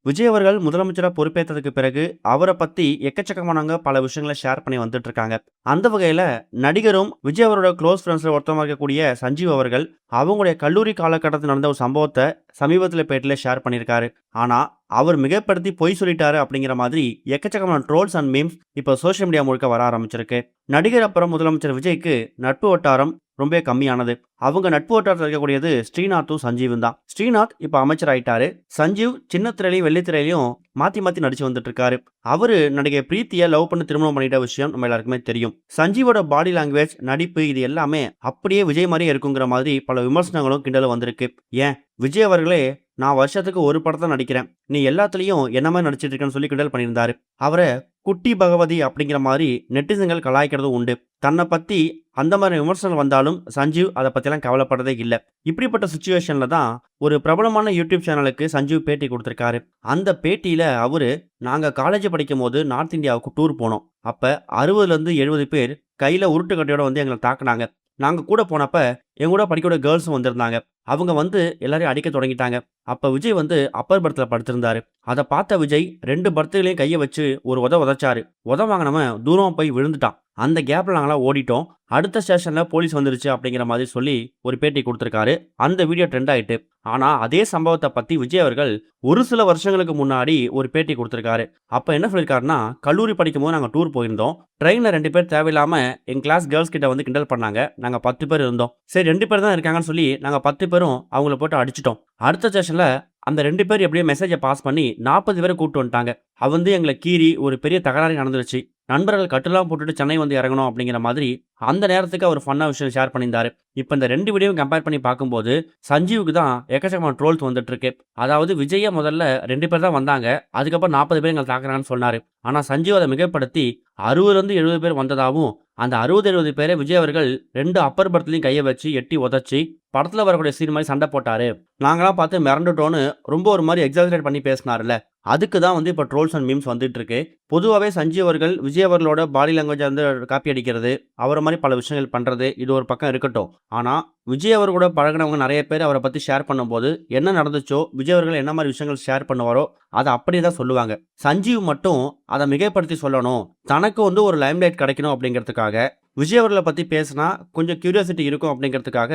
விஜய் அவர்கள் முதலமைச்சரா பொறுப்பேற்றதுக்கு பிறகு அவரை பத்தி எக்கச்சக்கமானவங்க பல விஷயங்களை ஷேர் பண்ணி வந்துட்டு இருக்காங்க. அந்த வகையில நடிகரும் விஜய் அவரோட க்ளோஸ் ஃப்ரெண்ட்ஸ்ல ஒருத்தவங்க இருக்கக்கூடிய சஞ்சீவ் அவர்கள் அவங்களுடைய கல்லூரி காலகட்டத்தில் நடந்த ஒரு சம்பவத்தை சமீபத்தில் பேட்டில ஷேர் பண்ணியிருக்காரு. ஆனா அவர் மிகப்படுத்தி பொய் சொல்லிட்டாரு அப்படிங்கிற மாதிரி எக்கச்சக்கமான ட்ரோல்ஸ் அண்ட் மீம்ஸ் இப்போ சோஷியல் மீடியா முழுக்க வர ஆரம்பிச்சிருக்கு. நடிகர் அப்புறம் முதலமைச்சர் விஜய்க்கு நட்பு வட்டாரம் ரொம்ப கம்மியானது. அவங்க நட்பு வட்டாரத்தில் இருக்கக்கூடியது ஸ்ரீநாத்தும் சஞ்சீவும் தான். ஸ்ரீநாத் இப்ப அமைச்சர் ஆயிட்டாரு. சஞ்சீவ் சின்ன திரையிலையும் வெள்ளித்திரையிலையும் மாத்தி மாத்தி நடிச்சு வந்துட்டு இருக்காரு. அவரு நடிகை பிரீத்திய லவ் பண்ணி திருமணம் பண்ணிட்ட விஷயம் நம்ம எல்லாருக்குமே தெரியும். சஞ்சீவோட பாடி லாங்குவேஜ், நடிப்பு இது எல்லாமே அப்படியே விஜய் மாதிரியே இருக்குங்கிற மாதிரி பல விமர்சனங்களும் கிண்டலும் வந்திருக்கு. ஏன் விஜய் அவர்களே நான் வருஷத்துக்கு ஒரு படத்தை நடிக்கிறேன், நீ எல்லாத்துலயும் என்ன மாதிரி நடிச்சிட்டு இருக்கேன்னு சொல்லி கிண்டல் பண்ணியிருந்தாரு. அவரை குட்டி பகவதி அப்படிங்கிற மாதிரி நெட்டிசன்கள் கலாய்க்கிறதும் உண்டு. தன்னை பத்தி அந்த மாதிரி விமர்சனம் வந்தாலும் சஞ்சீவ் அதை பத்திலாம் கவலைப்படுறதே இல்லை. இப்படிப்பட்ட சுச்சுவேஷன்ல தான் ஒரு பிரபலமான யூடியூப் சேனலுக்கு சஞ்சீவ் பேட்டி கொடுத்திருக்காரு. அந்த பேட்டியில அவரு நாங்க காலேஜ் படிக்கும் போது நார்த் இந்தியாவுக்கு டூர் போனோம். அப்ப 60ல இருந்து 70 பேர் கையில உருட்டு கட்டையோட வந்து எங்களை தாக்குனாங்க. நாங்க கூட போனப்ப என் கூட படிக்கூட கேர்ள்ஸும் வந்திருந்தாங்க. அவங்க வந்து எல்லாரையும் அடிக்க தொடங்கிட்டாங்க. அப்ப விஜய் வந்து அப்பர் பர்த்ல படுத்திருந்தாரு. அதை பார்த்த விஜய் 2 பர்த்லையும் கையை வச்சு ஒரு உதைச்சாரு. வாங்கினவன் தூரமா போய் விழுந்துட்டான். அந்த கேப்ல நாங்களாம் ஓடிட்டோம். அடுத்த ஸ்டேஷன்ல போலீஸ் வந்துருச்சு அப்படிங்கிற மாதிரி சொல்லி ஒரு பேட்டி கொடுத்திருக்காரு. அந்த வீடியோ ட்ரெண்ட் ஆயிட்டு. ஆனா அதே சம்பவத்தை பத்தி விஜய் அவர்கள் ஒரு சில வருஷங்களுக்கு முன்னாடி ஒரு பேட்டி கொடுத்திருக்காரு. அப்ப என்ன சொல்லியிருக்காருன்னா, கல்லூரி படிக்கும் போது நாங்க டூர் போயிருந்தோம். ட்ரெயின்ல 2 பேர் தேவையில்லாம என் கிளாஸ் கேர்ள்ஸ் கிட்ட வந்து கிண்டல் பண்ணாங்க. நாங்க 10 பேர் இருந்தோம். சரி 2 பேர் தான் இருக்காங்கன்னு சொல்லி நாங்க 10 பேரும் அவங்கள போட்டு அடிச்சிட்டோம். அடுத்த ஸ்டேஷன்ல அந்த 2 பேர் எப்படியோ மெசேஜை பாஸ் பண்ணி 40 பேரை கூப்பிட்டு வந்துட்டாங்க. அவ வந்து எங்களை கீறி ஒரு பெரிய தகராறு நடந்துருச்சு. நண்பர்கள் கட்டுலாம் போட்டுட்டு சென்னை வந்து இறங்கணும் அப்படிங்கிற மாதிரி அந்த நேரத்துக்கு அவர் ஃபன்னா விஷயம் ஷேர் பண்ணியிருந்தாரு. இப்போ இந்த 2 வீடியோவும் கம்பேர் பண்ணி பார்க்கும்போது சஞ்சீவுக்கு தான் எக்கச்சக்கமான ட்ரோல்ஸ் வந்துட்டு இருக்கு. அதாவது விஜய முதல்ல 2 பேர் தான் வந்தாங்க, அதுக்கப்புறம் 40 பேர் எங்களை தாக்குறாங்கன்னு சொன்னாரு. ஆனா சஞ்சீவ் அதை மிகப்படுத்தி 60ல இருந்து 70 பேர் வந்ததாகவும், அந்த 60-70 பேரை விஜய் அவர்கள் 2 அப்பர் பர்த்லையும் கையை வச்சு எட்டி உதச்சி படத்துல வரக்கூடிய சீன் மாதிரி சண்டை போட்டாரு. நாங்களாம் பார்த்து மிரண்டுட்டோன்னு ரொம்ப ஒரு மாதிரி எக்ஸாஜரேட் பண்ணி பேசினார்ல. அதுக்கு தான் வந்து இப்போ ட்ரோல்ஸ் அண்ட் மீம்ஸ் வந்துட்டு இருக்கு. பொதுவாகவே சஞ்சீவ் அவர்கள் விஜய் அவர்களோட பாடி லாங்குவேஜை வந்து காப்பி அடிக்கிறது, அவரை மாதிரி பல விஷயங்கள் பண்ணுறது, இது ஒரு பக்கம் இருக்கட்டும். ஆனால் விஜய் அவர் கூட பழகினவங்க நிறைய பேர் அவரை பற்றி ஷேர் பண்ணும்போது என்ன நடந்துச்சோ, விஜய் அவர்கள் என்ன மாதிரி விஷயங்கள் ஷேர் பண்ணுவாரோ அதை அப்படியே தான் சொல்லுவாங்க. சஞ்சீவ் மட்டும் அதை மிகைப்படுத்தி சொல்லணும், தனக்கு வந்து ஒரு லைம்லைட் கிடைக்கணும் அப்படிங்கிறதுக்காக விஜய் அவர்களை பற்றி பேசினா கொஞ்சம் கியூரியாசிட்டி இருக்கும் அப்படிங்கிறதுக்காக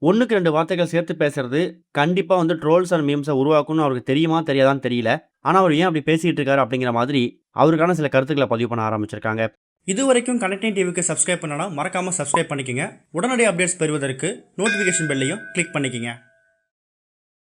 1க்கு 2 வார்த்தைகள் சேர்த்து பேசுறது கண்டிப்பாக வந்து ட்ரோல்ஸ் அண்ட் மீம்ஸை உருவாக்கும்னு அவருக்கு தெரியுமா தெரியாதான்னு தெரியல. ஆனால் அவர் ஏன் அப்படி பேசிகிட்டு இருக்காரு அப்படிங்கிற மாதிரி அவருக்கான சில கருத்துக்களை பதிவு பண்ண ஆரம்பிச்சிருக்காங்க. இது வரைக்கும் கனெக்டிங் டிவிக்கு சப்ஸ்கிரைப் பண்ணனா மறக்காமல் சப்ஸ்கிரைப் பண்ணிக்கங்க. உடனடி அப்டேட்ஸ் பெறுவதற்கு நோட்டிஃபிகேஷன் பெல்லையும் கிளிக் பண்ணிக்கங்க.